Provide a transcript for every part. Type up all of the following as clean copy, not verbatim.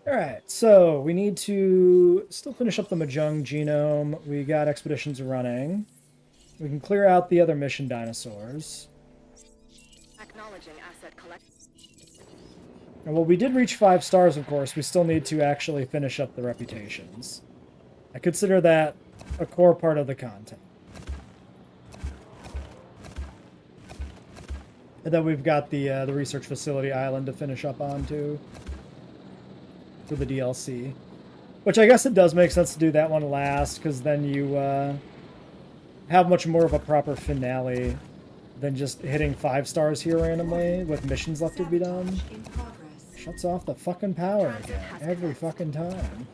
Alright, so we need to still finish up the Mahjong genome. We got expeditions running. We can clear out the other mission dinosaurs. Acknowledging asset collect. And well, we did reach 5 stars, of course. We still need to actually finish up the reputations. I consider that a core part of the content. And then we've got the research facility island to finish up on, too. For the DLC. Which I guess it does make sense to do that one last, because then you have much more of a proper finale than just hitting 5 stars here randomly with missions left to be done. Shuts off the fucking power again every fucking time.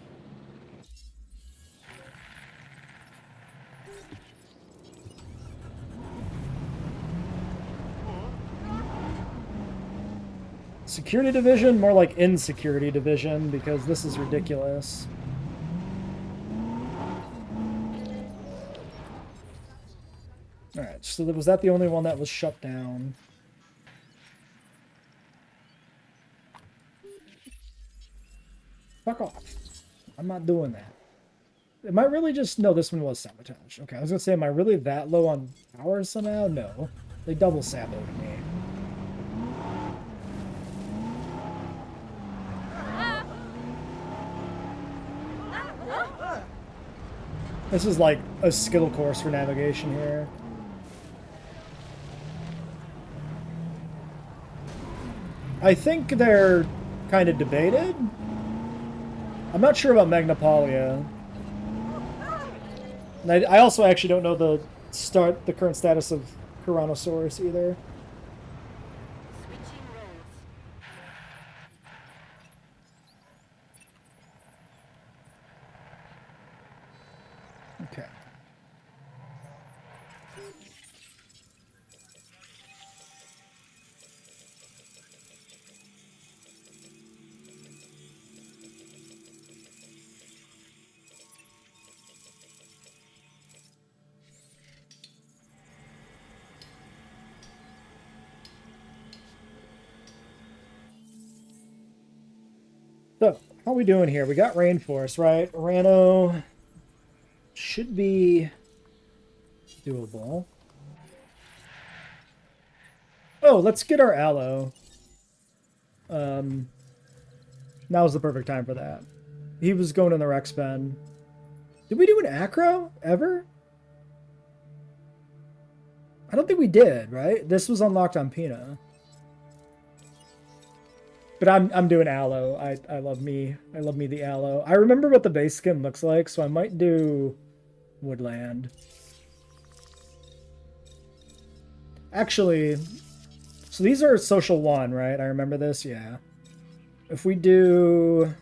Security division? More like insecurity division, because this is ridiculous. Alright, so was that the only one that was shut down? Fuck off. I'm not doing that. Am I really just... No, this one was sabotage. Okay, I was gonna say, am I really that low on power somehow? No. They double saboted me. This is like a skill course for navigation here. I think they're kind of debated. I'm not sure about Magnapolia. And I also actually don't know the current status of Tyrannosaurus either. Switching roles. Okay. So, how are we doing here? We got Rainforest, right? Rano should be doable. Oh, let's get our aloe. Now's the perfect time for that. He was going in the Rex pen. Did we do an acro ever? I don't think we did, right? This was unlocked on Pina. But I'm doing aloe. I love me. I love me the aloe. I remember what the base skin looks like, so I might do woodland. Actually, so these are social 1, right? I remember this, yeah. If we do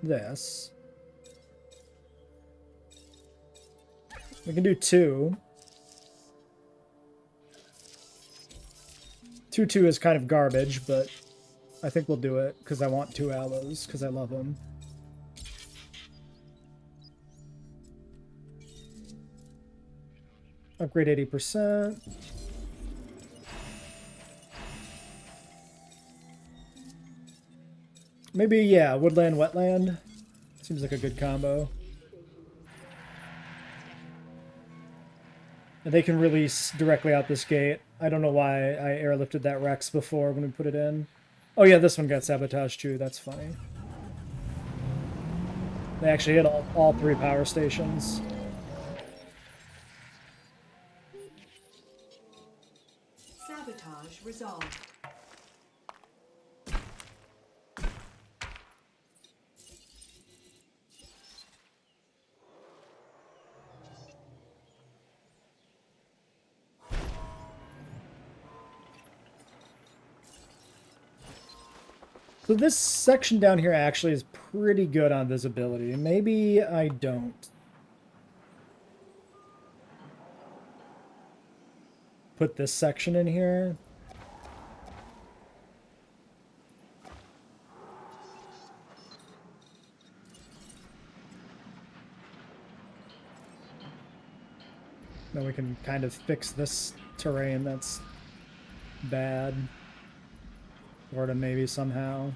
this, we can do 2. 2-2 is kind of garbage, but I think we'll do it because I want 2 aloes because I love them. Upgrade 80%. Maybe, yeah, woodland, wetland. Seems like a good combo. And they can release directly out this gate. I don't know why I airlifted that Rex before when we put it in. Oh yeah, this one got sabotaged too. That's funny. They actually hit all 3 power stations. Sabotage resolved. So this section down here actually is pretty good on visibility. Maybe I don't put this section in here. Then we can kind of fix this terrain that's bad. Sort of, maybe, somehow.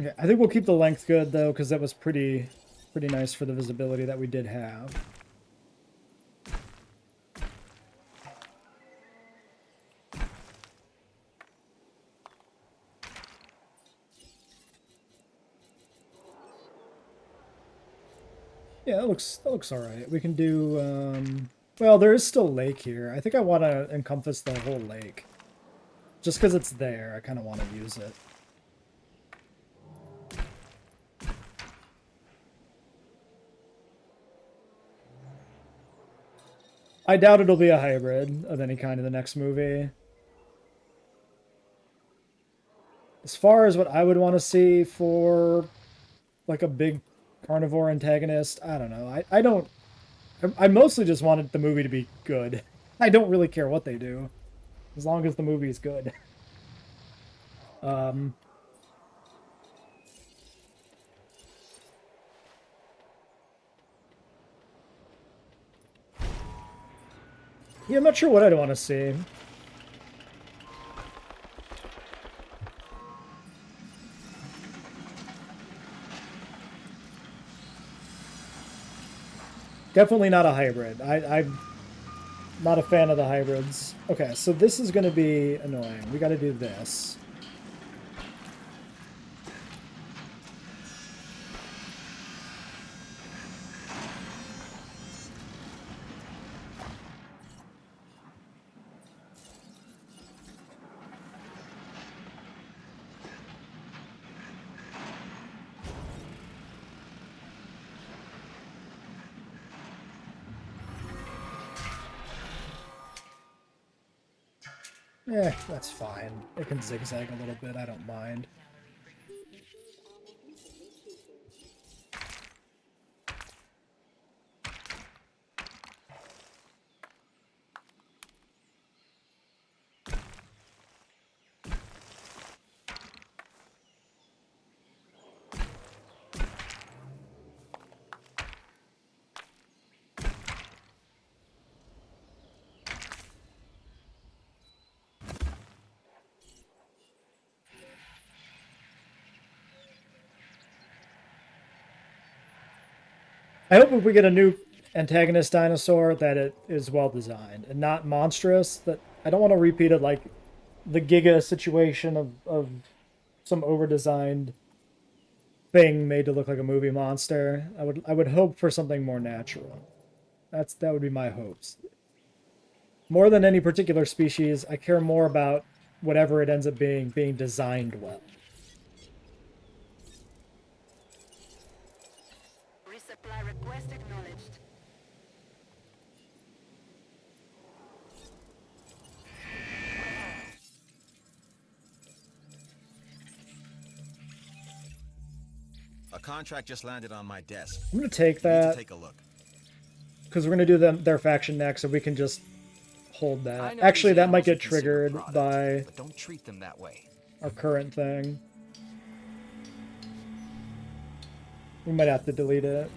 Okay, I think we'll keep the length good, though, because that was pretty nice for the visibility that we did have. Yeah, that looks all right. We can do, well, there is still lake here. I think I want to encompass the whole lake. Just because it's there, I kind of want to use it. I doubt it'll be a hybrid of any kind in the next movie. As far as what I would want to see for like a big carnivore antagonist, I don't know. I don't. I mostly just wanted the movie to be good. I don't really care what they do, as long as the movie is good. Yeah, I'm not sure what I'd want to see. Definitely not a hybrid. I'm not a fan of the hybrids. Okay, so this is going to be annoying. We got to do this. That's fine. It can zigzag a little bit. I don't mind. I hope if we get a new antagonist dinosaur that it is well designed and not monstrous. That I don't want to repeat it like the Giga situation of some over-designed thing made to look like a movie monster. I would hope for something more natural. That would be my hopes. More than any particular species, I care more about whatever it ends up being designed well. Resupply request acknowledged. A contract just landed on my desk. I'm gonna take You need to that take a look. because we're gonna do their faction next, so we can just hold I that. know Actually, these that might animals are get consumer triggered product, by but don't treat them that way. our current thing. We might have to delete it.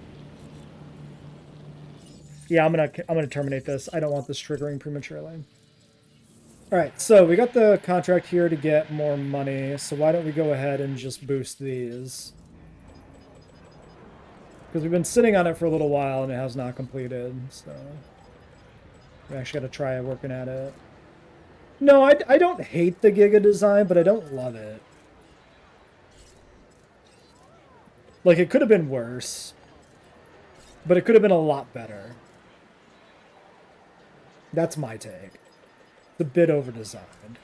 Yeah, I'm gonna terminate this. I don't want this triggering prematurely. All right, so we got the contract here to get more money. So why don't we go ahead and just boost these? Because we've been sitting on it for a little while and it has not completed. So we actually got to try working at it. No, I don't hate the Giga design, but I don't love it. Like, it could have been worse. But it could have been a lot better. That's my take. It's a bit over-designed.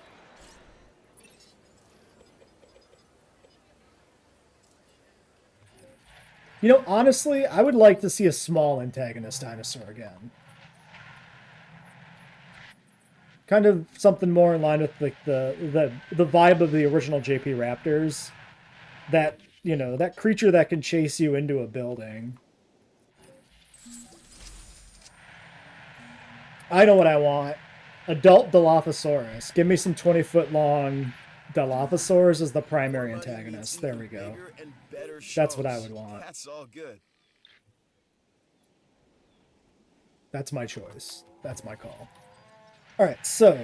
You know, honestly, I would like to see a small antagonist dinosaur again. Kind of something more in line with like the vibe of the original JP Raptors. That, you know, that creature that can chase you into a building. I know what I want. Adult Dilophosaurus. Give me some 20-foot long Dilophosaurs as the primary antagonist. There we go. That's what I would want. That's all good. That's my choice. That's my call. All right, so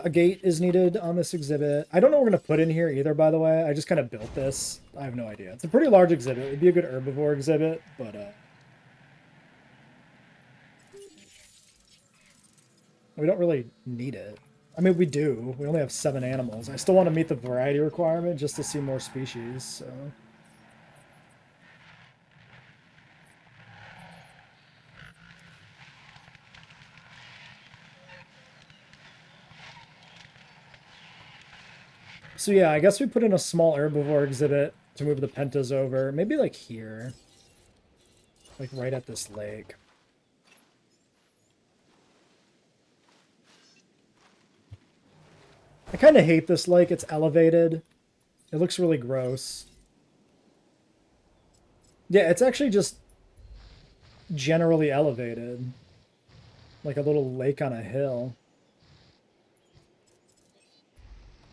a gate is needed on this exhibit. I don't know what we're going to put in here either, by the way. I just kind of built this. I have no idea. It's a pretty large exhibit. It would be a good herbivore exhibit, but we don't really need it. I mean, we do. We only have 7 animals. I still want to meet the variety requirement just to see more species, so... So yeah, I guess we put in a small herbivore exhibit to move the pentas over. Maybe like here. Like right at this lake. I kind of hate this lake. It's elevated. It looks really gross. Yeah, it's actually just generally elevated. Like a little lake on a hill.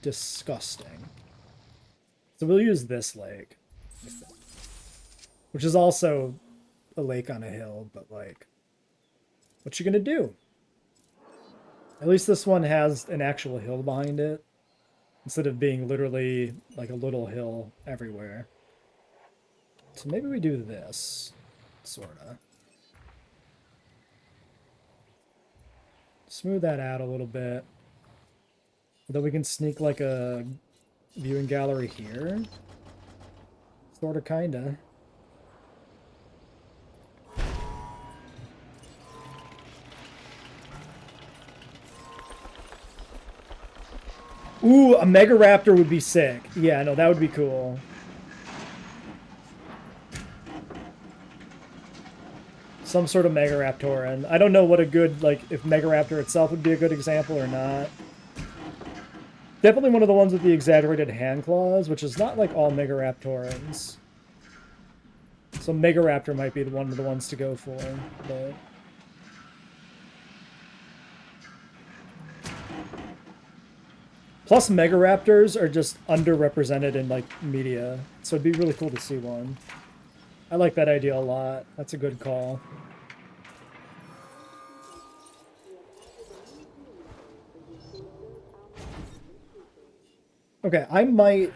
Disgusting. So we'll use this lake. Which is also a lake on a hill, but like, what you gonna do? At least this one has an actual hill behind it, instead of being literally like a little hill everywhere. So maybe we do this, sorta. Smooth that out a little bit. Then we can sneak like a viewing gallery here. Sorta, kinda. Ooh, a Mega Raptor would be sick. Yeah, no, that would be cool. Some sort of Mega Raptoran. I don't know what a good, like, if Mega Raptor itself would be a good example or not. Definitely one of the ones with the exaggerated hand claws, which is not like all Mega Raptorans. So Mega Raptor might be one of the ones to go for, but... Plus, Mega Raptors are just underrepresented in, like, media. So it'd be really cool to see one. I like that idea a lot. That's a good call. Okay, I might...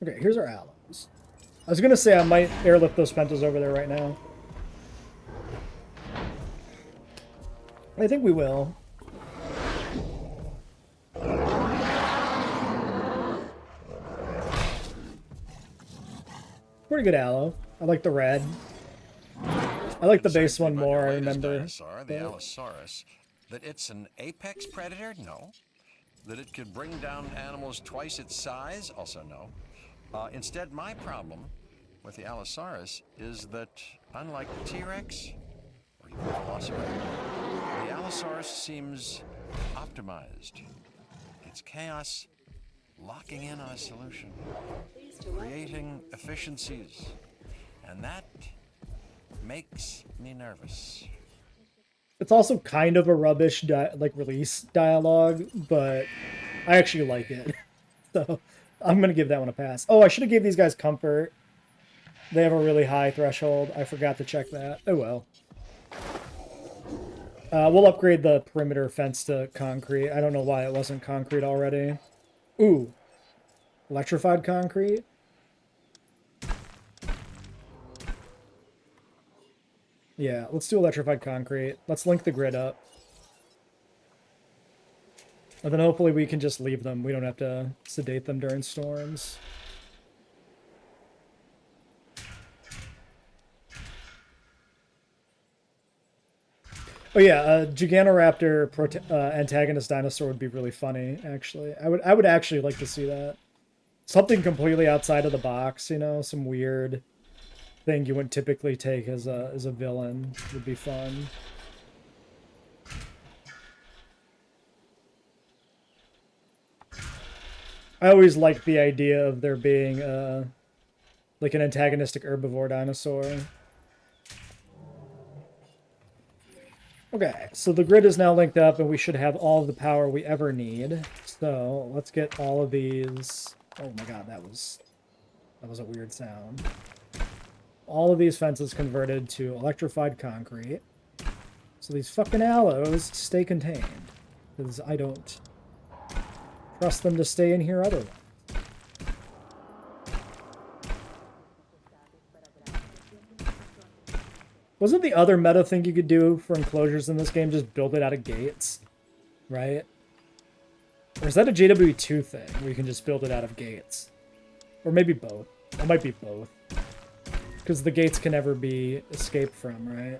Okay, here's our allies. I was gonna say I might airlift those pentas over there right now. I think we will. Pretty good aloe. I like the red. I like the base one more, I remember. Dinosaur, the Allosaurus. That it's an apex predator? No. That it could bring down animals twice its size? Also no. Instead, my problem with the Allosaurus is that, unlike the T-Rex, or even the Velociraptor, the Allosaurus seems optimized. It's chaos locking in on a solution, creating efficiencies, and that makes me nervous. It's also kind of a rubbish release dialogue, but I actually like it. So I'm going to give that one a pass. Oh, I should have gave these guys comfort. They have a really high threshold. I forgot to check that. Oh, well. We'll upgrade the perimeter fence to concrete. I don't know why it wasn't concrete already. Ooh. Electrified concrete? Yeah, let's do electrified concrete. Let's link the grid up. And then hopefully we can just leave them. We don't have to sedate them during storms. Oh yeah, a Giganoraptor antagonist dinosaur would be really funny, actually. I would actually like to see that. Something completely outside of the box, you know, some weird thing you wouldn't typically take as a villain would be fun. I always liked the idea of there being like an antagonistic herbivore dinosaur. Okay, so the grid is now linked up and we should have all of the power we ever need. So let's get all of these. Oh my god, that was a weird sound. All of these fences converted to electrified concrete. So these fucking aloes stay contained. Because I don't trust them to stay in here otherwise. Wasn't the other meta thing you could do for enclosures in this game just build it out of gates? Right? Or is that a JWE2 thing where you can just build it out of gates? Or maybe both. It might be both. Because the gates can never be escaped from, right?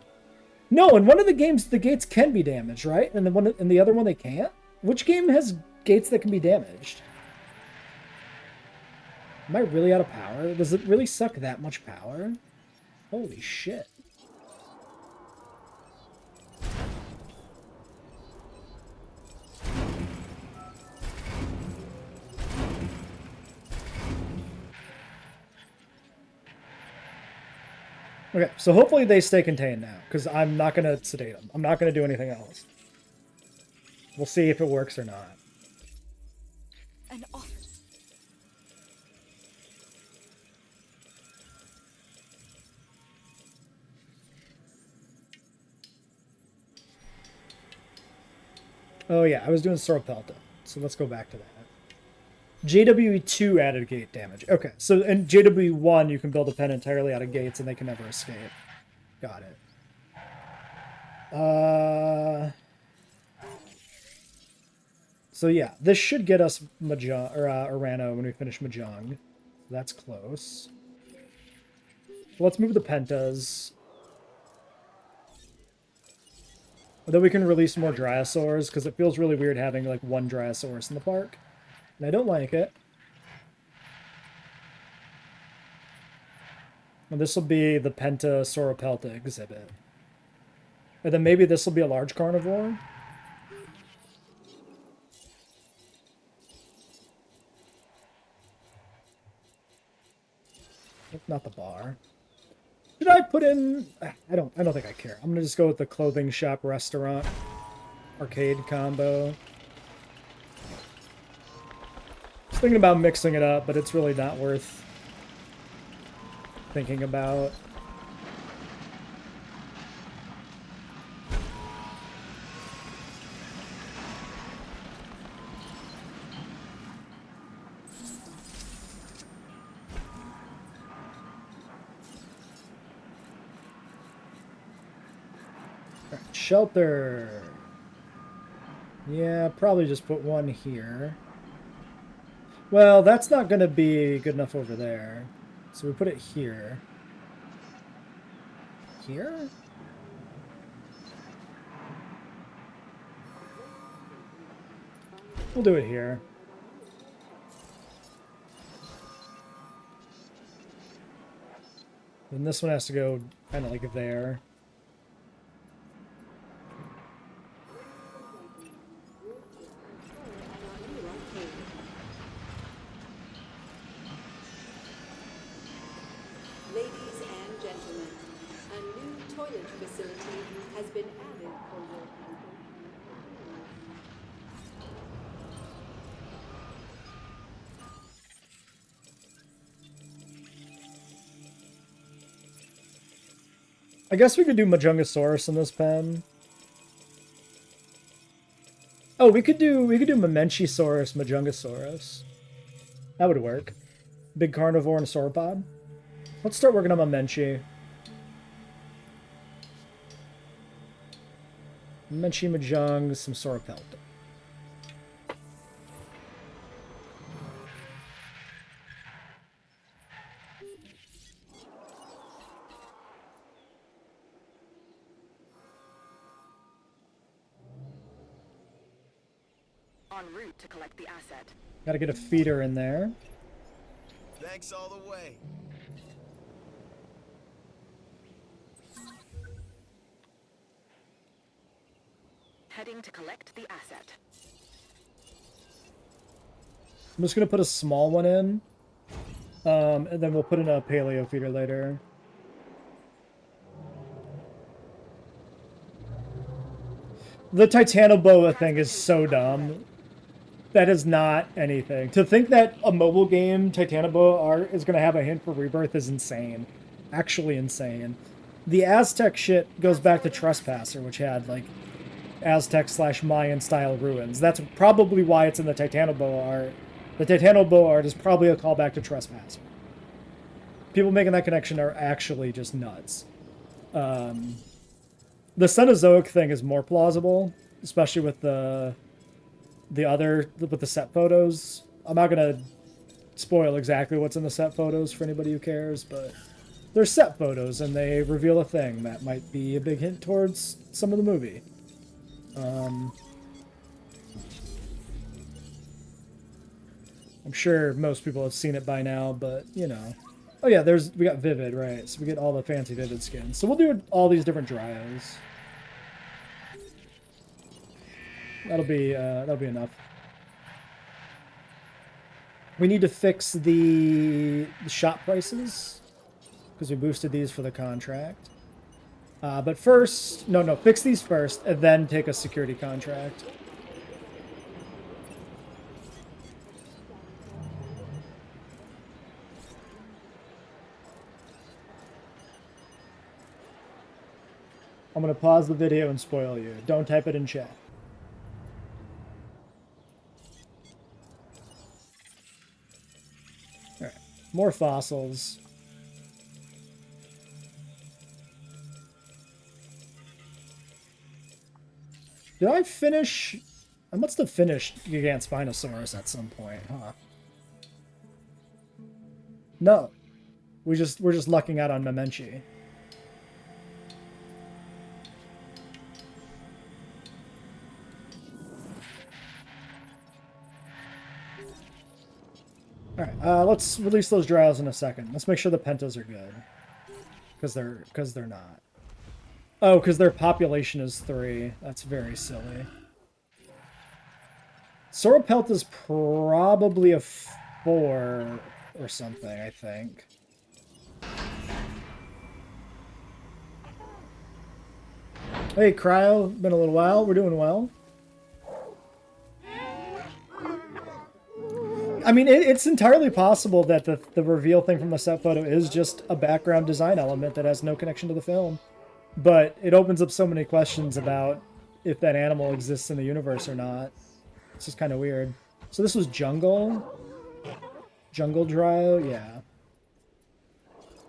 No, in one of the games the gates can be damaged, right? And in the other one they can't? Which game has gates that can be damaged? Am I really out of power? Does it really suck that much power? Holy shit. Okay, so hopefully they stay contained now, because I'm not going to sedate them. I'm not going to do anything else. We'll see if it works or not. An offer. Oh yeah, I was doing Sorapelta, so let's go back to that. JWE2 added gate damage. Okay, so in JWE1 you can build a pen entirely out of gates and they can never escape. Got it. So yeah, this should get us Mahjong, or Urano when we finish Mahjong. That's close. So let's move the Pentas. Then we can release more Dryosaurs, because it feels really weird having like one Dryosaurus in the park. And I don't like it. And this will be the Penta Sauropelta exhibit. And then maybe this will be a large carnivore. Not the bar. Should I put in... I don't think I care. I'm gonna just go with the clothing shop restaurant arcade combo. Thinking about mixing it up, but it's really not worth thinking about. Right, shelter. Yeah, probably just put one here. Well, that's not going to be good enough over there. So we put it here. Here? We'll do it here. Then this one has to go kind of like there. I guess we could do Majungasaurus in this pen. Oh, we could do Mamenchisaurus, Majungasaurus. That would work. Big carnivore and sauropod. Let's start working on Mamenchi. Mamenchi, Mahjong, some Sauropelta. En route to collect the asset. Gotta get a feeder in there. Thanks all the way. Heading to collect the asset. I'm just gonna put a small one in. And then we'll put in a paleo feeder later. The Titanoboa thing is so dumb. That is not anything. To think that a mobile game, Titanoboa art, is going to have a hint for Rebirth is insane. Actually insane. The Aztec shit goes back to Trespasser, which had, like, Aztec/Mayan style ruins. That's probably why it's in the Titanoboa art. The Titanoboa art is probably a callback to Trespasser. People making that connection are actually just nuts. The Cenozoic thing is more plausible, especially with the set photos. I'm not gonna spoil exactly what's in the set photos for anybody who cares, but they're set photos and they reveal a thing that might be a big hint towards some of the movie. I'm sure most people have seen it by now, but you know. Oh yeah, we got Vivid, right? So we get all the fancy Vivid skins. So we'll do all these different Dryos. That'll be enough. We need to fix the shop prices because we boosted these for the contract. But first, no, fix these first and then take a security contract. I'm going to pause the video and spoil you. Don't type it in chat. Alright, more fossils. Did I finish? I must have finished Gigant Spinosaurus at some point, huh? No. We're just lucking out on Memenchi. Alright, let's release those Dryos in a second. Let's make sure the Pentas are good. Because they're not. Oh, because their population is 3. That's very silly. Sauropelt is probably a 4 or something, I think. Hey, Cryo. Been a little while. We're doing well. I mean, it's entirely possible that the reveal thing from the set photo is just a background design element that has no connection to the film. But it opens up so many questions about if that animal exists in the universe or not. It's just kind of weird. So this was Jungle? Jungle Dryo? Yeah.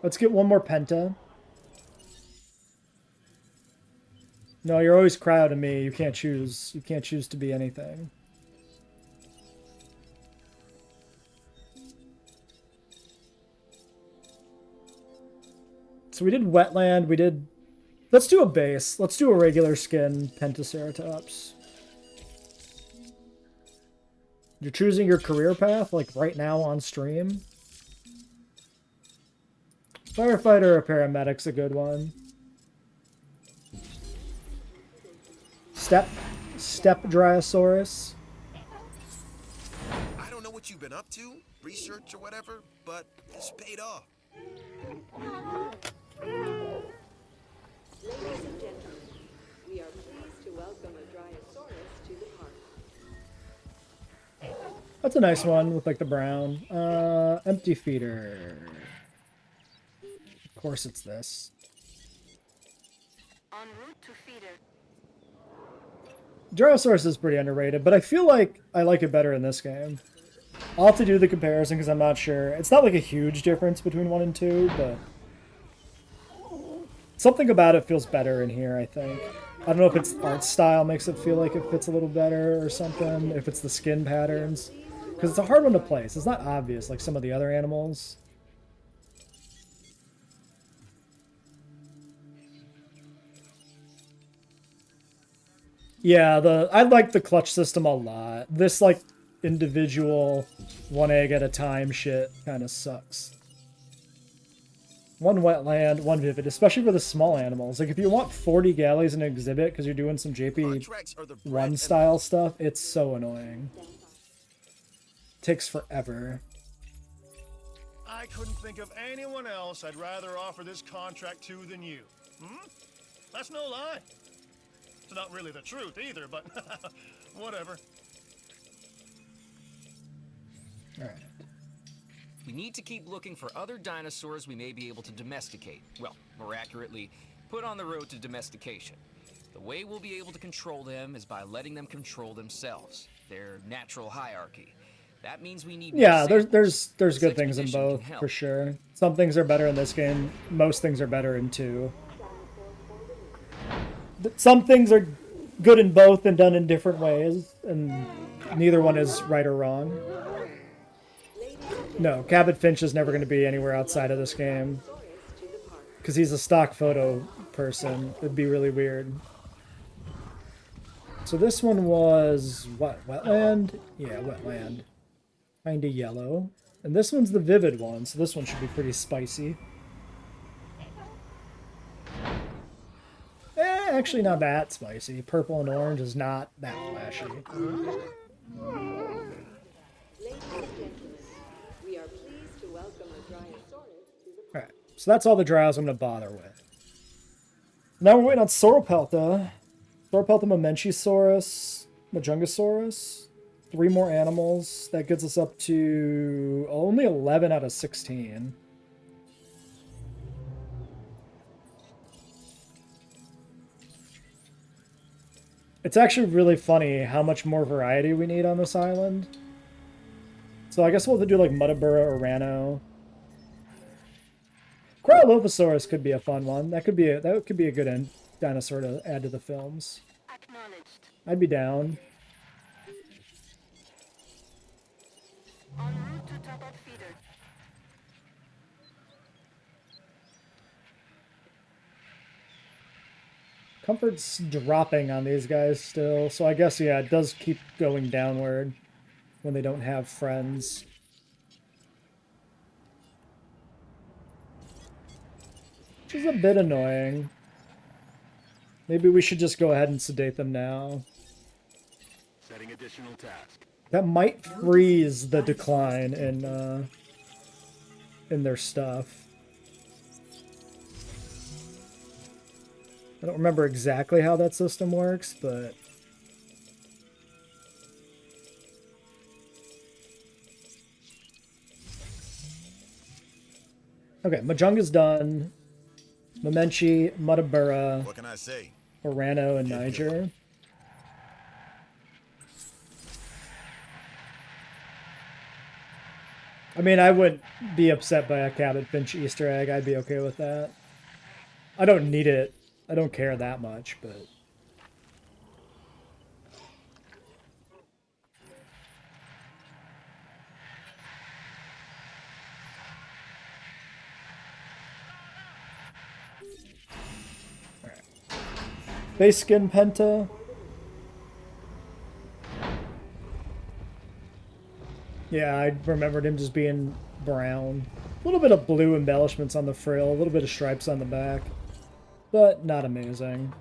Let's get one more Penta. No, you're always cryo to me. You can't choose. You can't choose to be anything. So we did Wetland, we did... Let's do a base. Let's do a regular skin Pentaceratops. You're choosing your career path, like right now on stream. Firefighter or paramedic's a good one. Step Dryosaurus. I don't know what you've been up to, research or whatever, but it's paid off. Ladies and gentlemen, we are pleased to welcome a Dryosaurus to the park. That's a nice one with like the brown. Empty feeder. Of course it's this. En route to feeder. Dryosaurus is pretty underrated, but I feel like I like it better in this game. I'll have to do the comparison because I'm not sure. It's not like a huge difference between 1 and 2, but something about it feels better in here, I think. I don't know if it's art style makes it feel like it fits a little better or something, if it's the skin patterns. Because it's a hard one to place. It's not obvious like some of the other animals. Yeah, I like the clutch system a lot. This, like, individual one egg at a time shit kind of sucks. One Wetland, one Vivid, especially for the small animals. Like, if you want 40 galleys in an exhibit because you're doing some JP1 style stuff, it's so annoying. Takes forever. I couldn't think of anyone else I'd rather offer this contract to than you. Hmm? That's no lie. It's not really the truth either, but whatever. All right. We need to keep looking for other dinosaurs we may be able to domesticate. Well, more accurately, put on the road to domestication. The way we'll be able to control them is by letting them control themselves. Their natural hierarchy. That means we need Yeah, more there's samples. good This things in expedition both can help. for sure. Some things are better in this game. Most things are better in 2. Some things are good in both and done in different ways, and neither one is right or wrong. No, Cabot Finch is never going to be anywhere outside of this game because he's a stock photo person. It'd be really weird. So this one was what? Wetland? Yeah, wetland. Kinda yellow. And this one's the vivid one, so this one should be pretty spicy. Actually not that spicy. Purple and orange is not that flashy. Ladies and gentlemen, we are pleased to welcome a Dryosaurus to the park. Alright, so that's all the Dryows I'm going to bother with. Now we're waiting on Sauropelta. Sauropelta Mamenchisaurus, Majungasaurus. 3 more animals. That gets us up to only 11 out of 16. It's actually really funny how much more variety we need on this island. So I guess we'll have to do like Mutabura or Rano. Cryolophosaurus could be a fun one. That could be a good dinosaur to add to the films. Acknowledged. I'd be down. En route to top-up feeder. Comfort's dropping on these guys still, so I guess, yeah, it does keep going downward when they don't have friends. Which is a bit annoying. Maybe we should just go ahead and sedate them now. Setting additional task. That might freeze the decline in their stuff. I don't remember exactly how that system works, but... Okay, Majunga's done. Mamenchi, Mutabura, What can I say? Orano, and Niger. I mean, I wouldn't be upset by a Cabot Finch Easter egg. I'd be okay with that. I don't need it. I don't care that much, but... Alright. Base skin Penta. Yeah, I remembered him just being brown. A little bit of blue embellishments on the frill, a little bit of stripes on the back. But not amazing.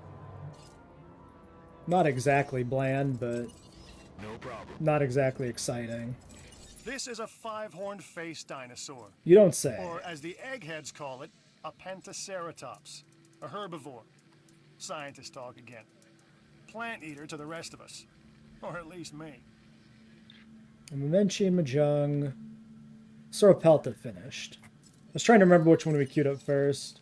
Not exactly bland, but No problem. not exactly exciting. This is a 5-horned face dinosaur, You don't say. or as the eggheads call it, a pentaceratops, a herbivore. Scientist talk again. Plant eater to the rest of us, or at least me. Mamenchi, Mahjong, Sauropelta finished. I was trying to remember which one we queued up first.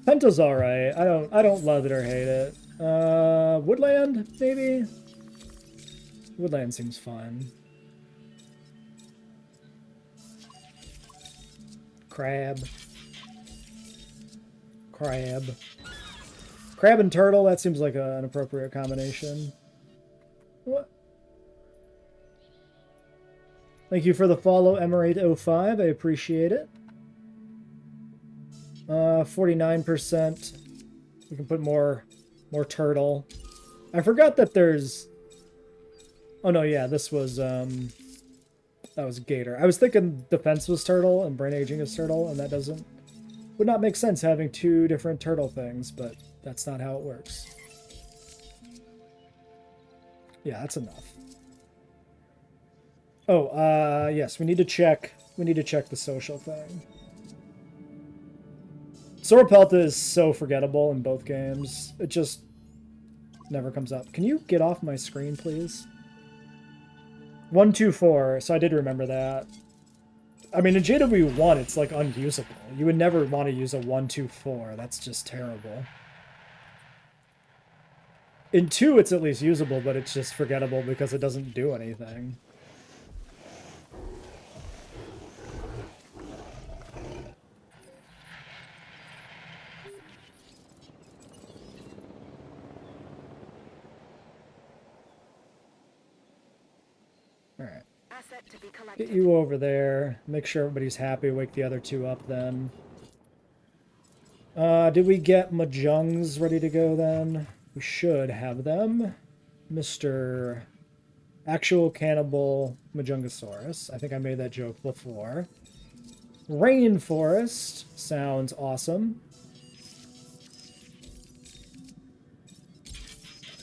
Penta's alright. I don't love it or hate it. Woodland, maybe? Woodland seems fun. Crab. Crab. Crab and turtle, that seems like an appropriate combination. What? Thank you for the follow, Emirate05. I appreciate it. 49%. We can put more turtle. I forgot that there's... Oh no, yeah, this was that was gator. I was thinking defense was turtle and brain aging is turtle, and that would not make sense having 2 different turtle things, but that's not how it works. Yeah, that's enough. Oh, yes, we need to check the social thing. Sauropelta is so forgettable in both games. never comes up. Can you get off my screen, please? 124, so I did remember that. I mean, in JWE1, it's like unusable. You would never want to use a 124. That's just terrible. In 2, it's at least usable, but it's just forgettable because it doesn't do anything. Alright. Asset to be Get collected. you over there. Make sure everybody's happy. Wake the other two up then. Did we get Mahjong's ready to go then? We should have them. Mr. Actual Cannibal Mahjungosaurus. I think I made that joke before. Rainforest. Sounds awesome.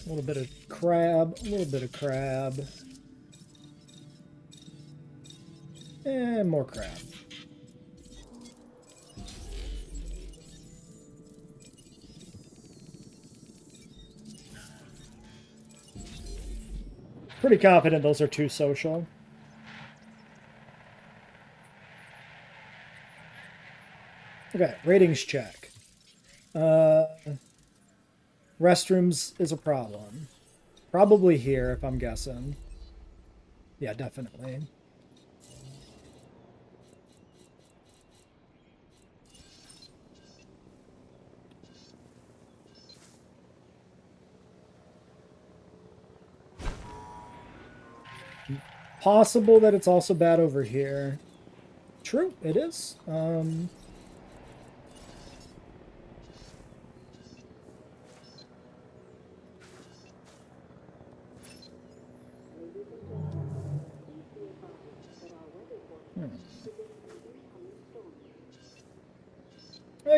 A little bit of crab. A little bit of crab. And more crab. Pretty confident those are too social. Okay, ratings check. Restrooms is a problem. Probably here, if I'm guessing. Yeah, definitely. Possible that it's also bad over here. True, it is. I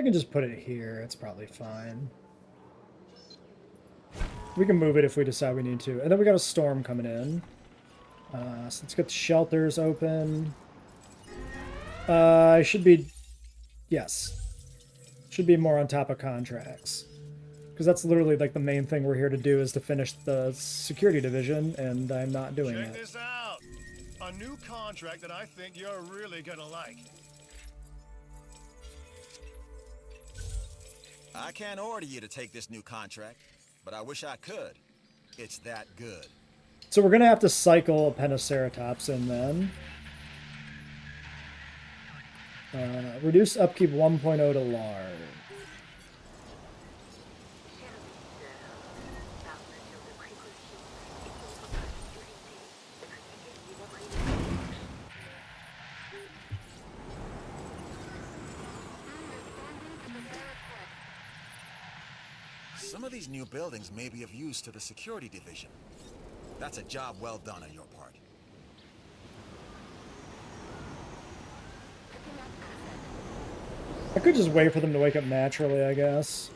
can just put it here. It's probably fine. We can move it if we decide we need to. And then we got a storm coming in. So let's get the shelters open. I should be... Yes. Should be more on top of contracts. Because that's literally like the main thing we're here to do is to finish the security division, and I'm not doing it. Check this out. A new contract that I think you're really gonna like. I can't order you to take this new contract, but I wish I could. It's that good. So we're going to have to cycle a Pentaceratops in then. Reduce upkeep 1.0 to large. Some of these new buildings may be of use to the security division. That's a job well done on your part. I could just wait for them to wake up naturally, I guess.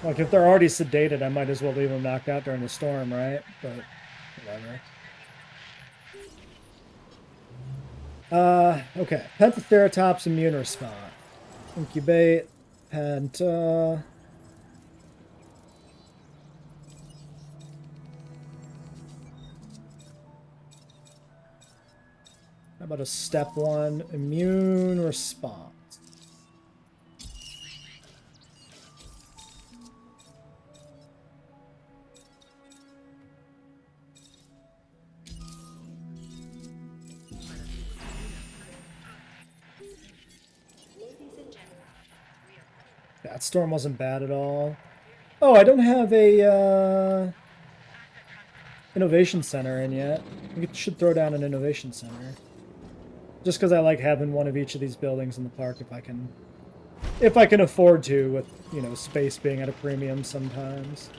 Like, if they're already sedated, I might as well leave them knocked out during the storm, right? But, whatever. Okay. Pentaceratops immune response. Incubate. Penta... How about a step 1 immune response? That storm wasn't bad at all. Oh, I don't have a innovation center in yet. We should throw down an innovation center. Just because I like having one of each of these buildings in the park if I can afford to, with, you know, space being at a premium sometimes.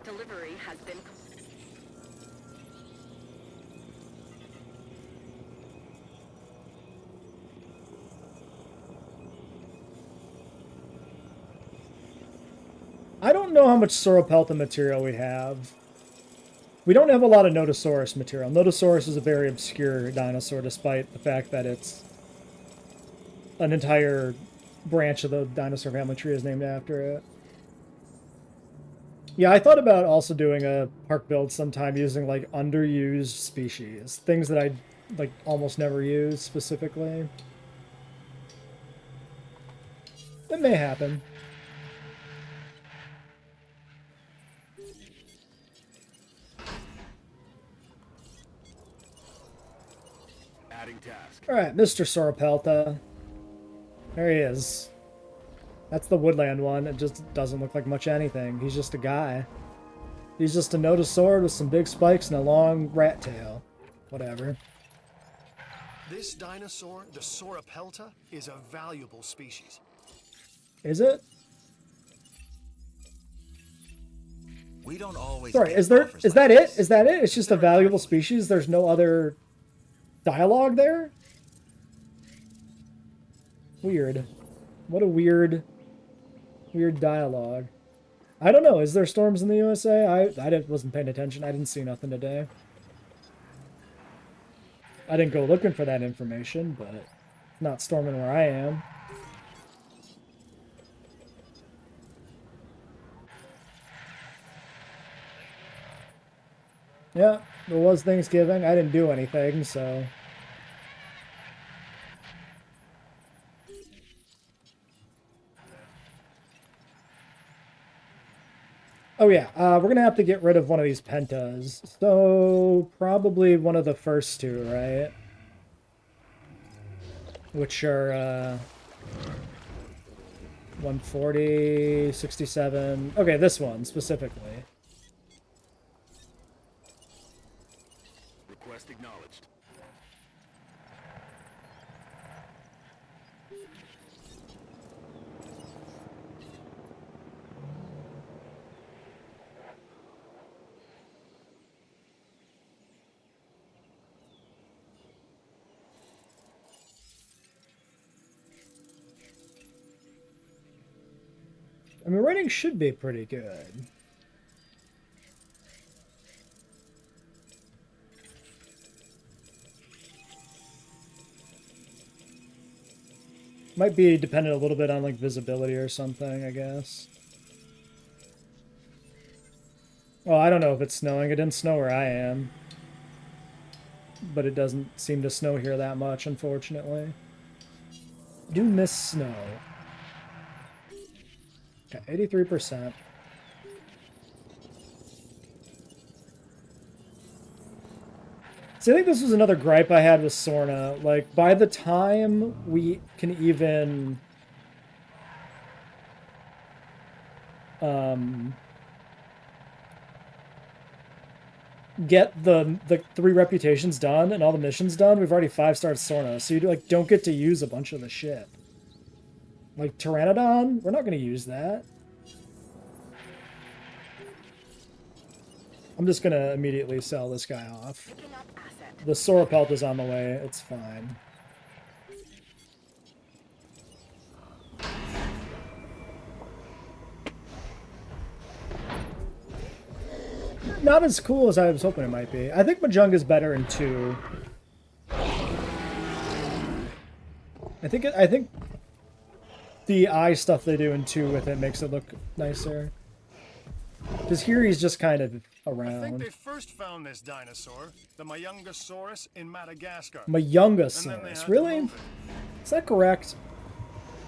Delivery has been... know how much Sauropelta material we have. We don't have a lot of Notosaurus material. Notosaurus is a very obscure dinosaur, despite the fact that it's an entire branch of the dinosaur family tree is named after it. Yeah, I thought about also doing a park build sometime using like underused species, things that I like almost never use specifically. It may happen. Adding task. Alright, Mr. Sauropelta. There he is. That's the woodland one. It just doesn't look like much anything. He's just a guy. He's just a notosaur with some big spikes and a long rat tail. Whatever. This dinosaur, the Sauropelta, is a valuable species. Is it? We don't always. Sorry, get is that offers it? like this. Is that it? It's just a valuable species? There's no other dialogue there? Weird. What a weird dialogue. I don't know. Is there storms in the USA? I wasn't paying attention. I didn't see nothing today. I didn't go looking for that information, but it's not storming where I am. Yeah, it was Thanksgiving. I didn't do anything, so... Oh yeah, we're gonna have to get rid of one of these pentas. So, probably one of the first two, right? Which are, 140, 67... Okay, this one, specifically. Request acknowledged. I mean, rating should be pretty good. Might be dependent a little bit on, like, visibility or something, I guess. Well, I don't know if it's snowing. It didn't snow where I am. But it doesn't seem to snow here that much, unfortunately. Do miss snow. Okay, 83%. See, I think this was another gripe I had with Sorna. Like, by the time we can even... get the 3 reputations done and all the missions done, we've already 5-starred Sorna, so you like don't get to use a bunch of the shit. Like Pteranodon, we're not going to use that. I'm just going to immediately sell this guy off. Picking up asset. The Sauropelta is on the way, it's fine. Not as cool as I was hoping it might be. I think Majunga's better in 2. I think the eye stuff they do in 2 with it makes it look nicer. Because here he's just kind of I think around. they first found this dinosaur, the Mayungasaurus, in Madagascar. Mayungasaurus, really? Is that correct?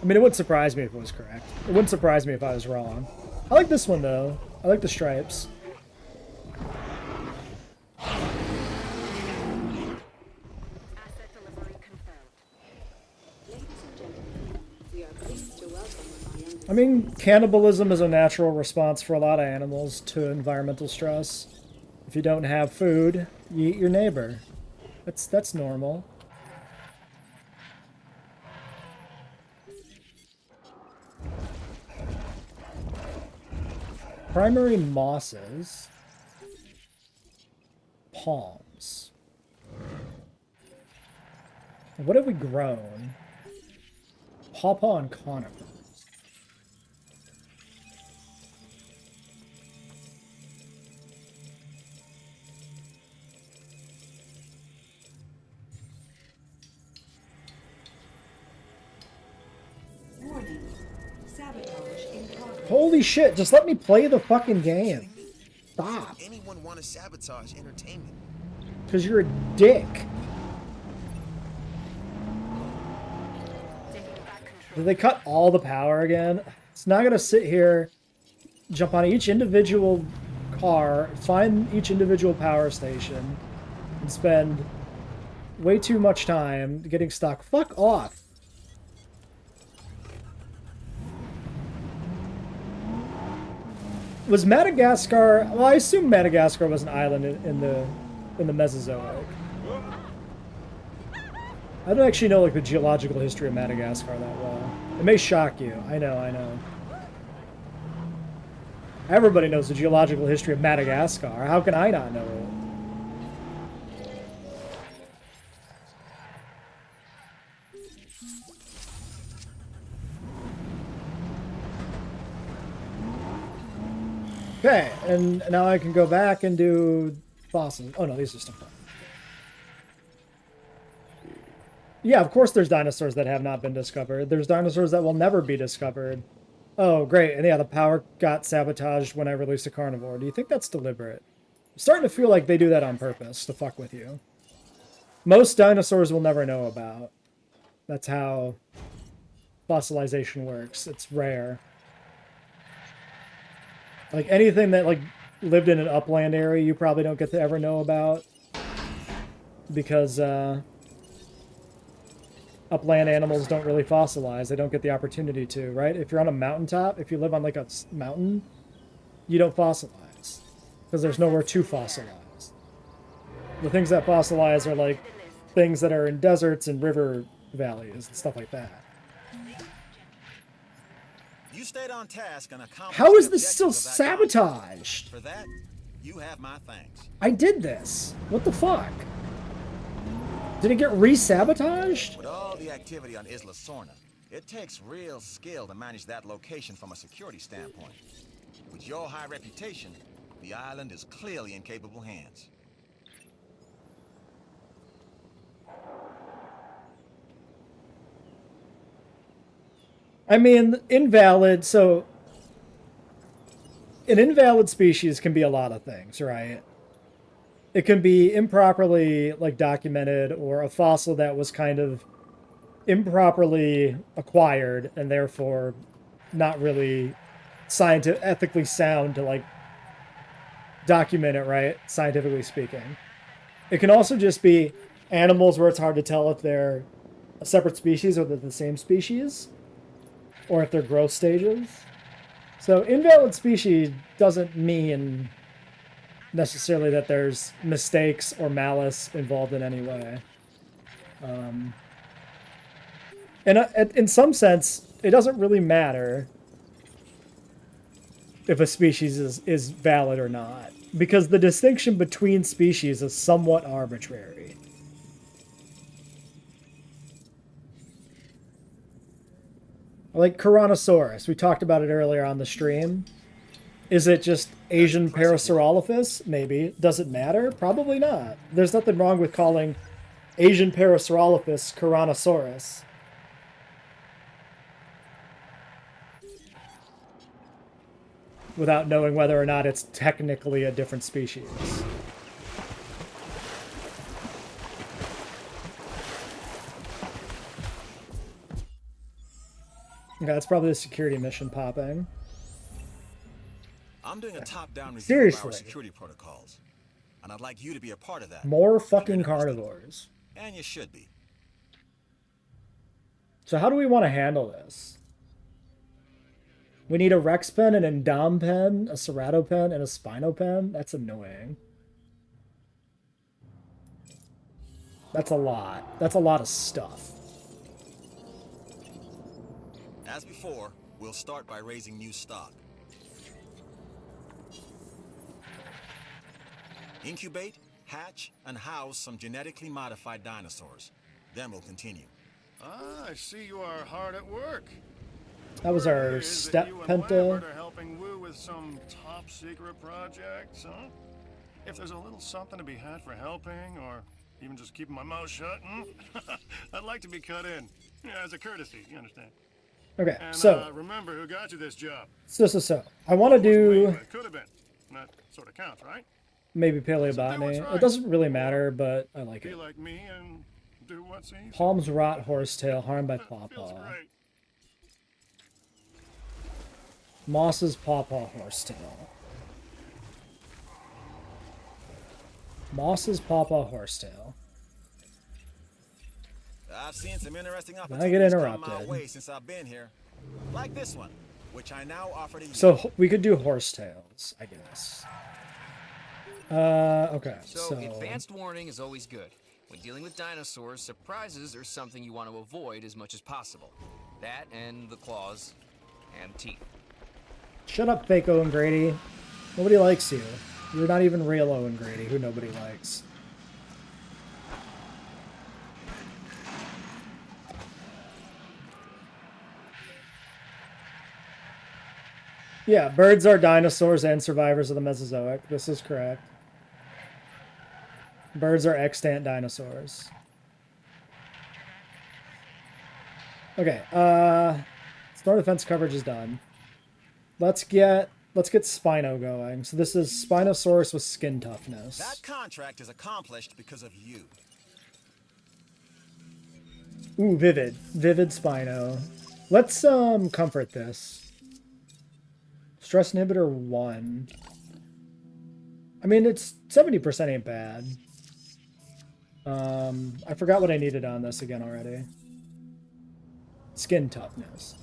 I mean, it wouldn't surprise me if it was correct. It wouldn't surprise me if I was wrong. I like this one, though. I like the stripes. Asset delivery confirmed. Ladies and gentlemen, we are pleased to welcome the Mayungasaurus. I mean, cannibalism is a natural response for a lot of animals to environmental stress. If you don't have food, you eat your neighbor. That's normal. Primary mosses. Palms. What have we grown? Pawpaw and conifers. Sabotage in progress. Holy shit, just let me play the fucking game. Why Stop. would anyone want to sabotage entertainment? Because you're a dick. Did they cut all the power again? It's not gonna sit here, jump on each individual car, find each individual power station, and spend way too much time getting stuck. Fuck off. Was Madagascar? Well, I assume Madagascar was an island in the Mesozoic. I don't actually know like the geological history of Madagascar that well. It may shock you. I know. Everybody knows the geological history of Madagascar. How can I not know it? Okay, and now I can go back and do fossils. Oh no, these are stuff. Yeah, of course there's dinosaurs that have not been discovered. There's dinosaurs that will never be discovered. Oh, great. And yeah, the power got sabotaged when I released a carnivore. Do you think that's deliberate? I'm starting to feel like they do that on purpose to fuck with you. Most dinosaurs will never know about. That's how fossilization works. It's rare. Like anything that like lived in an upland area, you probably don't get to ever know about. Because, upland animals don't really fossilize. They don't get the opportunity to, right? If you're on a mountaintop, if you live on like a mountain, you don't fossilize because there's nowhere to fossilize. The things that fossilize are like things that are in deserts and river valleys and stuff like that. You stayed on task and accomplished. How is the this still objectives of that contract. sabotaged? For that, you have my thanks. I did this. What the fuck? Did it get re-sabotaged? With all the activity on Isla Sorna, it takes real skill to manage that location from a security standpoint. With your high reputation, the island is clearly in capable hands. I mean, invalid, so an invalid species can be a lot of things, right? It can be improperly like documented, or a fossil that was kind of improperly acquired and therefore not really ethically sound to like document it, right? Scientifically speaking. It can also just be animals where it's hard to tell if they're a separate species or they're the same species, or if they're growth stages. So invalid species doesn't mean necessarily that there's mistakes or malice involved in any way. And in some sense, it doesn't really matter if a species is valid or not, because the distinction between species is somewhat arbitrary. Like Tyrannosaurus, we talked about it earlier on the stream. Is it just Asian Parasaurolophus? Maybe. Does it matter? Probably not. There's nothing wrong with calling Asian Parasaurolophus Tyrannosaurus. Without knowing whether or not it's technically a different species. Okay, that's probably the security mission popping. I'm doing a top-down review of our security protocols, and I'd like you to be a part of that. More fucking carnivores. And you should be. So how do we want to handle this? We need a Rex pen, an Endom pen, a Cerato pen, and a Spino pen? That's annoying. That's a lot. That's a lot of stuff. As before, we'll start by raising new stock. Incubate, hatch, and house some genetically modified dinosaurs. Then we'll continue. Ah, I see you are hard at work. That was our step penta. Are helping Wu with some top secret projects, huh? If there's a little something to be had for helping, or even just keeping my mouth shut, I'd like to be cut in. Yeah, as a courtesy, you understand? Okay, And so remember who got you this job. so. I want to do Could have been. That sort of counts, right? maybe So do what's paleobotany. right. It doesn't really matter, but I like Be it. like me and do what's easy. Palms rot, horsetail, harmed by Feels pawpaw. great. Moss's pawpaw, horsetail. Moss's pawpaw, horsetail. I've seen some interesting I get opportunities come my interrupted. way since I've been here. Like this one, which I now offer to you. So we could do horsetails, I guess. Okay, So, so advanced warning is always good. When dealing with dinosaurs, surprises are something you want to avoid as much as possible. That and the claws and teeth. shut up, fake Owen Grady. Nobody likes you. You're not even real Owen Grady, who nobody likes. Yeah, birds are dinosaurs and survivors of the Mesozoic. This is correct. Birds are extant dinosaurs. Okay, snow defense coverage is done. Let's get Spino going. So this is Spinosaurus with skin toughness. That contract is accomplished because of you. Ooh, vivid Spino. Let's comfort this. Stress inhibitor 1. I mean, it's 70% ain't bad. I forgot what I needed on this again already. Skin toughness.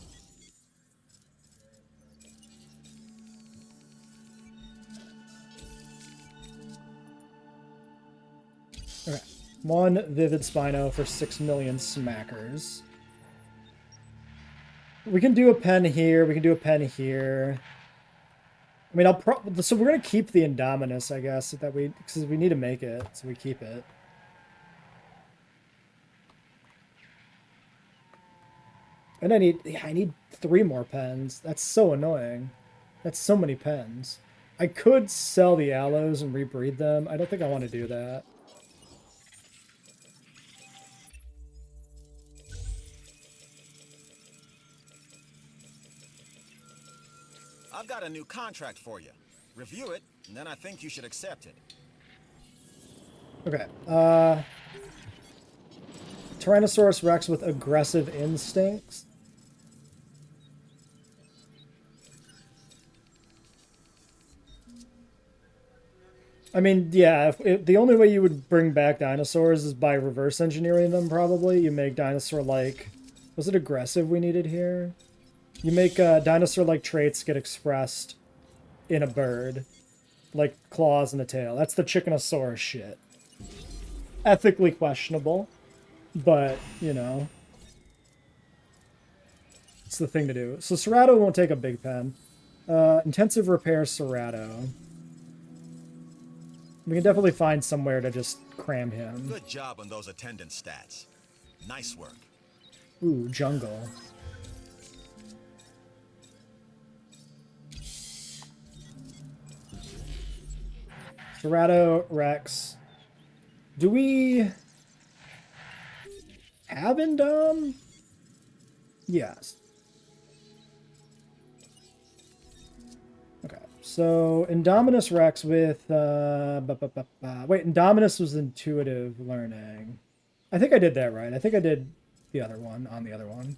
Okay. 1 vivid Spino for 6 million smackers. We can do a pen here. We can do a pen here. I mean, so we're gonna keep the Indominus, I guess, because we need to make it, so we keep it. And I need 3 more pens. That's so annoying. That's so many pens. I could sell the aloes and rebreed them. I don't think I want to do that. I've got a new contract for you. Review it, and then I think you should accept it. Okay. Tyrannosaurus Rex with aggressive instincts. I mean, yeah, the only way you would bring back dinosaurs is by reverse engineering them, probably. You make dinosaur-like... Was it aggressive we needed here? You make dinosaur-like traits get expressed in a bird. Like claws and a tail. That's the Chickenosaurus shit. Ethically questionable. But, you know. It's the thing to do. So Cerato won't take a big pen. Intensive repair Cerato. We can definitely find somewhere to just cram him. Good job on those attendance stats. Nice work. Ooh, jungle. Cerato, Rex. Do we have Indom? Yes. Okay, so Indominus Rex with wait, Indominus was intuitive learning. I think I did that right. I think I did the other one on the other one.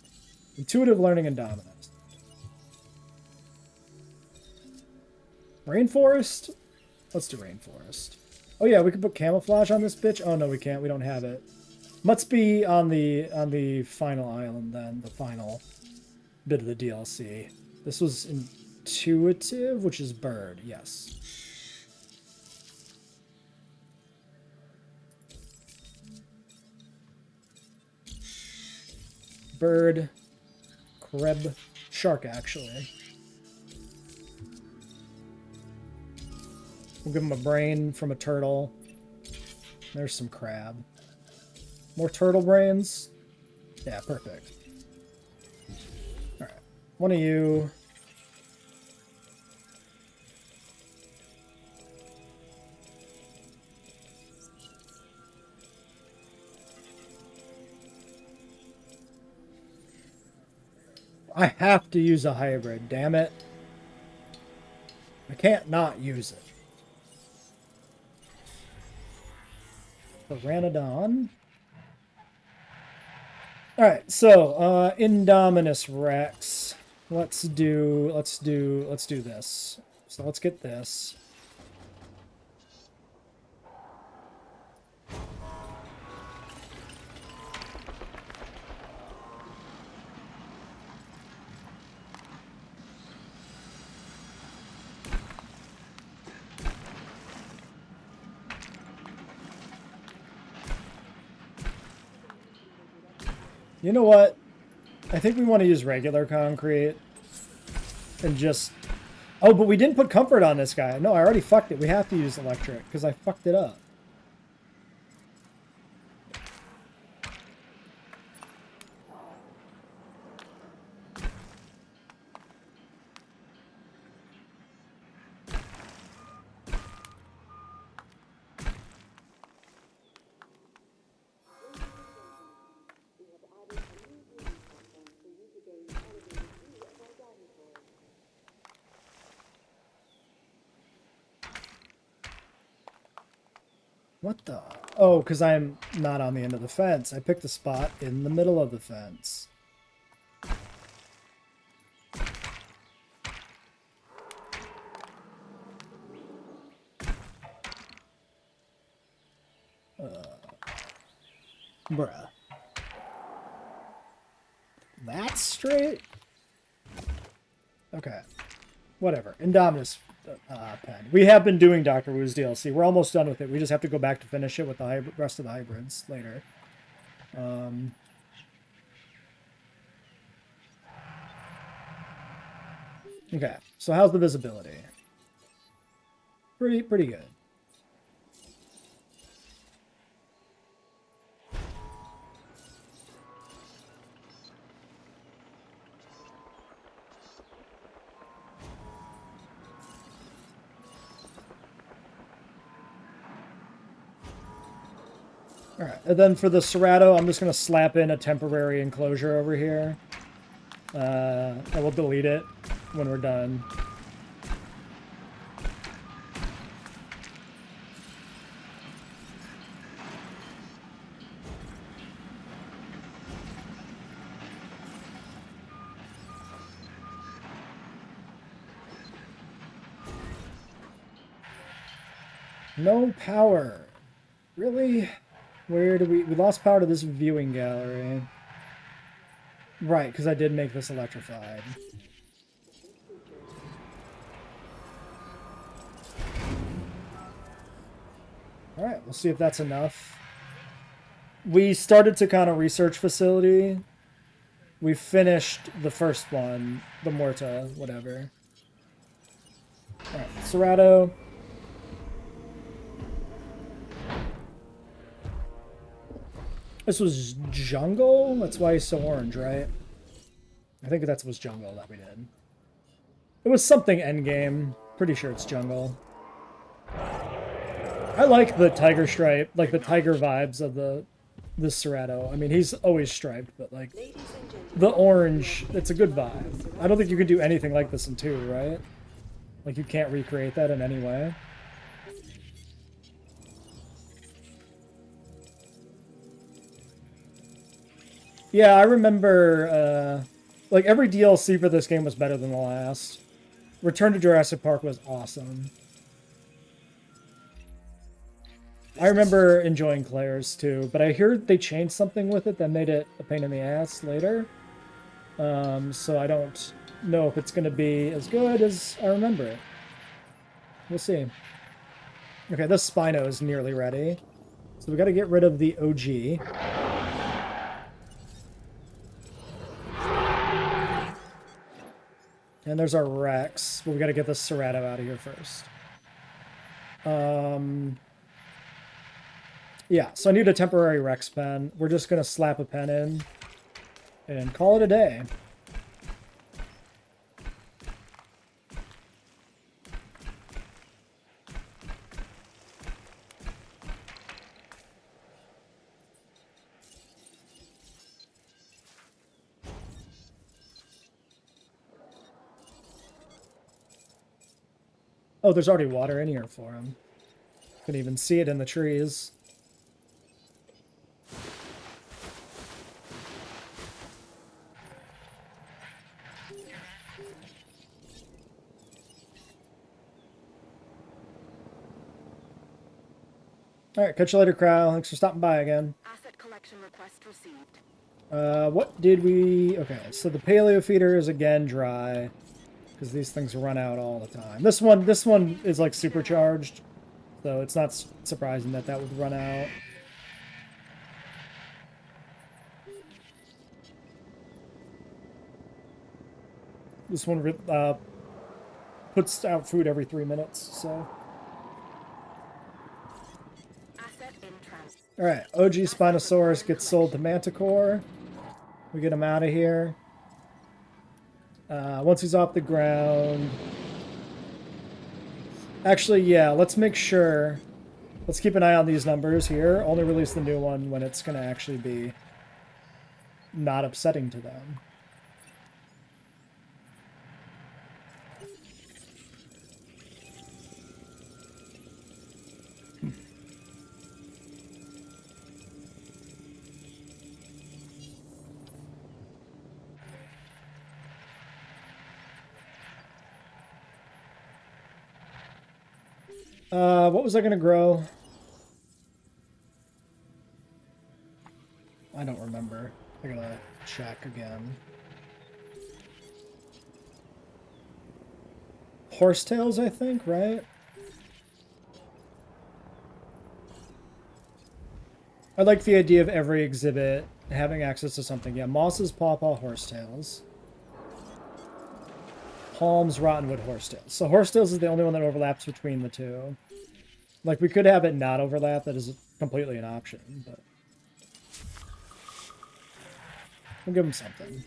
Intuitive learning Indominus. Rainforest? Let's do Rainforest. Oh yeah, we can put camouflage on this bitch. Oh no, we can't. We don't have it. Must be on the final island then, the final bit of the DLC. This was intuitive, which is bird. Yes. Bird, crab, shark actually. We'll give him a brain from a turtle. There's some crab. More turtle brains? Yeah, perfect. Alright. One of you. I have to use a hybrid, damn it. I can't not use it. Pteranodon. Alright, so, Indominus Rex. Let's do this. So let's get this. You know what? I think we want to use regular concrete. And just... Oh, but we didn't put comfort on this guy. No, I already fucked it. We have to use electric, because I fucked it up. What the? Oh, because I'm not on the end of the fence. I picked a spot in the middle of the fence. Bruh. That's straight? Okay. Whatever. Indominus pen. We have been doing Dr. Wu's DLC. We're almost done with it. We just have to go back to finish it with the rest of the hybrids later. Okay. So how's the visibility? Pretty good. Alright, and then for the Serato, I'm just going to slap in a temporary enclosure over here. I will delete it when we're done. No power. Really? Where do we lost power to this viewing gallery. Right, because I did make this electrified. Alright, we'll see if that's enough. We started to kind of research facility. We finished the first one, the Morta, whatever. Alright, Serato. This was jungle? That's why he's so orange, right? I think that was jungle that we did. It was something endgame. Pretty sure it's jungle. I like the tiger stripe, like the tiger vibes of this Serato. I mean, he's always striped, but like the orange, it's a good vibe. I don't think you could do anything like this in 2, right? Like you can't recreate that in any way. Yeah, I remember, like, every DLC for this game was better than the last. Return to Jurassic Park was awesome. I remember enjoying Claire's, too, but I hear they changed something with it that made it a pain in the ass later. So I don't know if it's going to be as good as I remember it. We'll see. Okay, this Spino is nearly ready. So we got to get rid of the OG. And there's our Rex, but we got to get this Serato out of here first. Yeah, so I need a temporary Rex pen. We're just going to slap a pen in and call it a day. Oh, there's already water in here for him. Couldn't even see it in the trees. Alright, catch you later, Crow. Thanks for stopping by again. Asset collection request received. What did we... Okay, so the paleo feeder is again dry. Because these things run out all the time. This one is like supercharged. So it's not surprising that that would run out. This one puts out food every 3 minutes, so... Asset in transit. Alright, OG Spinosaurus gets sold to Manticore. We get him out of here. Once he's off the ground... Actually, yeah, let's make sure... Let's keep an eye on these numbers here. Only release the new one when it's going to actually be not upsetting to them. What was I going to grow? I don't remember. I gotta check again. Horsetails, I think, right? I like the idea of every exhibit having access to something. Yeah, mosses, pawpaw, horsetails. Palms, rottenwood, horsetails. So horsetails is the only one that overlaps between the two. Like, we could have it not overlap. That is completely an option, but... We'll give him something.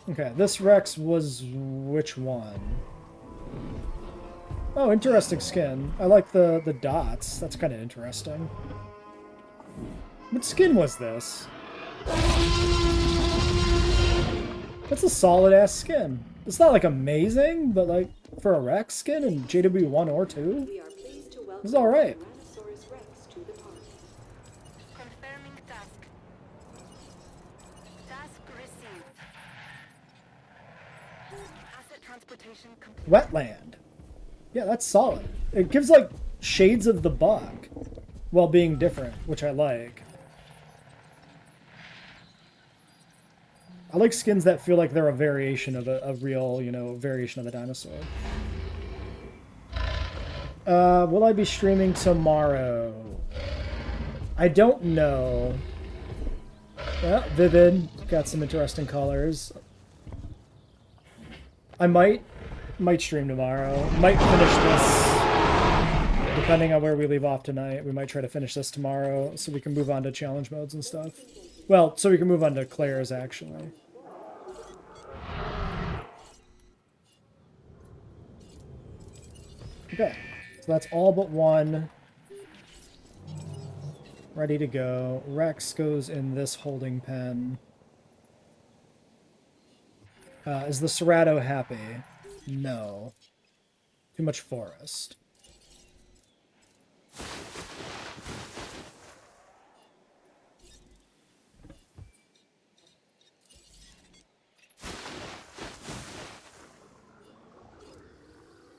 Okay, this Rex was which one? Oh, interesting skin. I like the dots. That's kind of interesting. What skin was this? That's a solid-ass skin. It's not, like, amazing, but, like, for a Rex skin in JWE1 or 2, We are pleased to welcome it's alright. Tyrannosaurus Rex to the park. Confirming task. Task received. Asset transportation complete. Wetland. Yeah, that's solid. It gives, like, shades of the buck while being different, which I like. I like skins that feel like they're a variation of a real, you know, variation of a dinosaur. Will I be streaming tomorrow? I don't know. Yeah, Vivid. Got some interesting colors. I might stream tomorrow. Might finish this. Depending on where we leave off tonight. We might try to finish this tomorrow so we can move on to challenge modes and stuff. Well, so we can move on to Claire's, actually. Okay, so that's all but one. Ready to go. Rex goes in this holding pen. Is the Cerrato happy? No. Too much forest.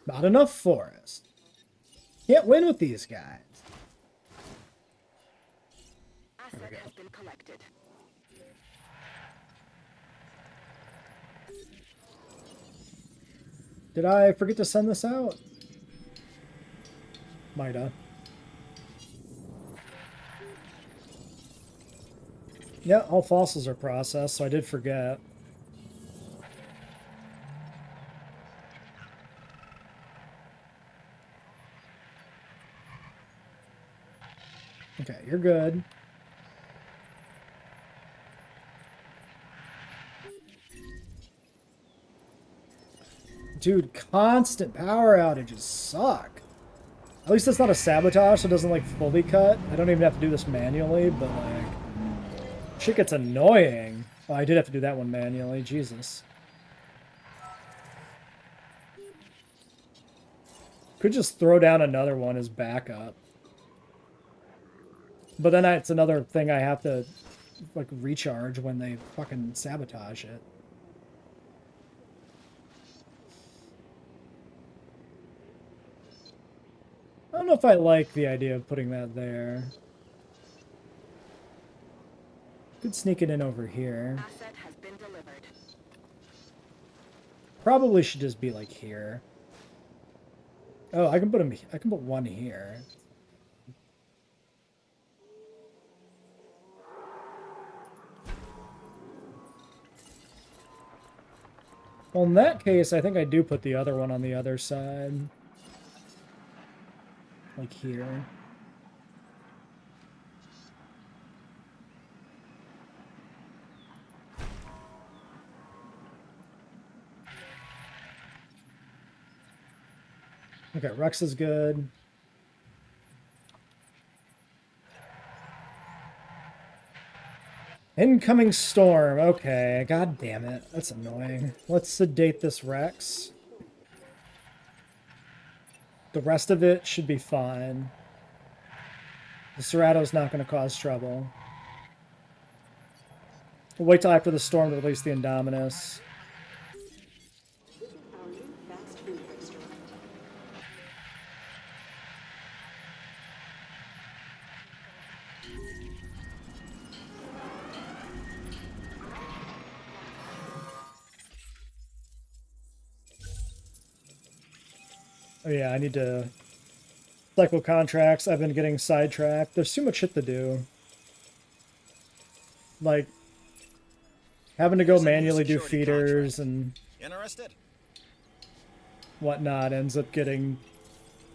Not enough forest. Can't win with these guys. Asset has been collected. Did I forget to send this out? Might have. Yeah, all fossils are processed, so I did forget. Okay, you're good. Dude, constant power outages suck. At least it's not a sabotage, so it doesn't, like, fully cut. I don't even have to do this manually, but, like, shit gets annoying. Oh, I did have to do that one manually. Jesus. Could just throw down another one as backup. But then it's another thing I have to, like, recharge when they fucking sabotage it. I don't know if I like the idea of putting that there. Could sneak it in over here. Asset has been delivered. Probably should just be like here. Oh, I can put him. I can put one here. Well, in that case, I think I do put the other one on the other side. Like here. Okay, Rex is good. Incoming storm. Okay, god damn it. That's annoying. Let's sedate this Rex. The rest of it should be fine. The Cerato's not going to cause trouble. We'll wait till after the storm to release the Indominus. Visit our new fast food restaurant. Oh yeah, I need to cycle contracts. I've been getting sidetracked. There's too much shit to do. Like, having to go manually do feeders and Interested? whatnot ends up getting...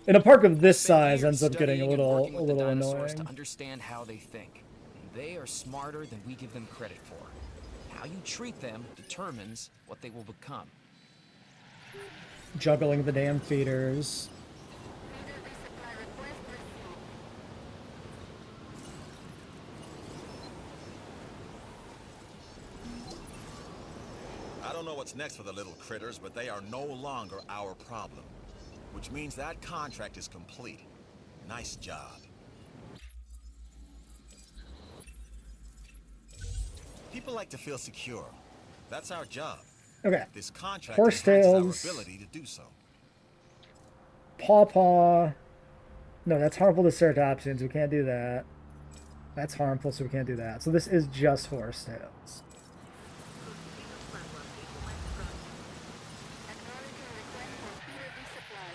In a park of this size, ends up getting a Studying and little working with the dinosaurs annoying. to understand how they think. And they are smarter than we give them credit for. How you treat them determines what they will become. Juggling the damn feeders. Feeder resupply request received. I don't know what's next for the little critters, but they are no longer our problem. Which means that contract is complete. Nice job. People like to feel secure. That's our job. Okay. This contract Horse enhances our tails. ability to do so. Paw. No, that's harmful to ceratopsians. We can't do that. That's harmful, so we can't do that. So this is just horsetails. Acknowledging request for feeder resupply.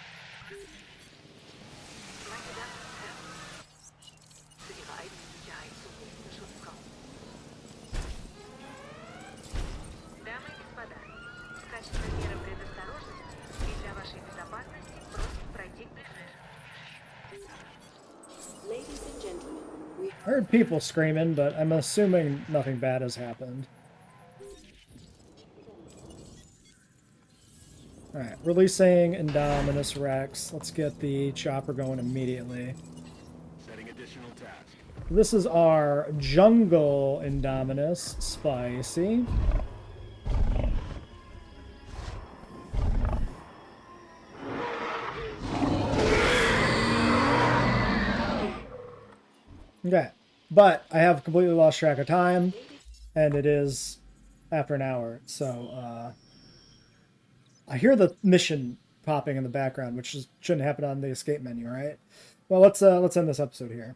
Дамы и господа, в качестве меры предосторожности и для вашей безопасности просим пройти к ближайшему. Ladies and gentlemen, we I heard people screaming, but I'm assuming nothing bad has happened. Alright, releasing Indominus Rex. Let's get the chopper going immediately. Setting additional task. This is our jungle Indominus. Spicy. Okay, but I have completely lost track of time, and it is after an hour, so I hear the mission popping in the background, which shouldn't happen on the escape menu, right? Well, let's end this episode here.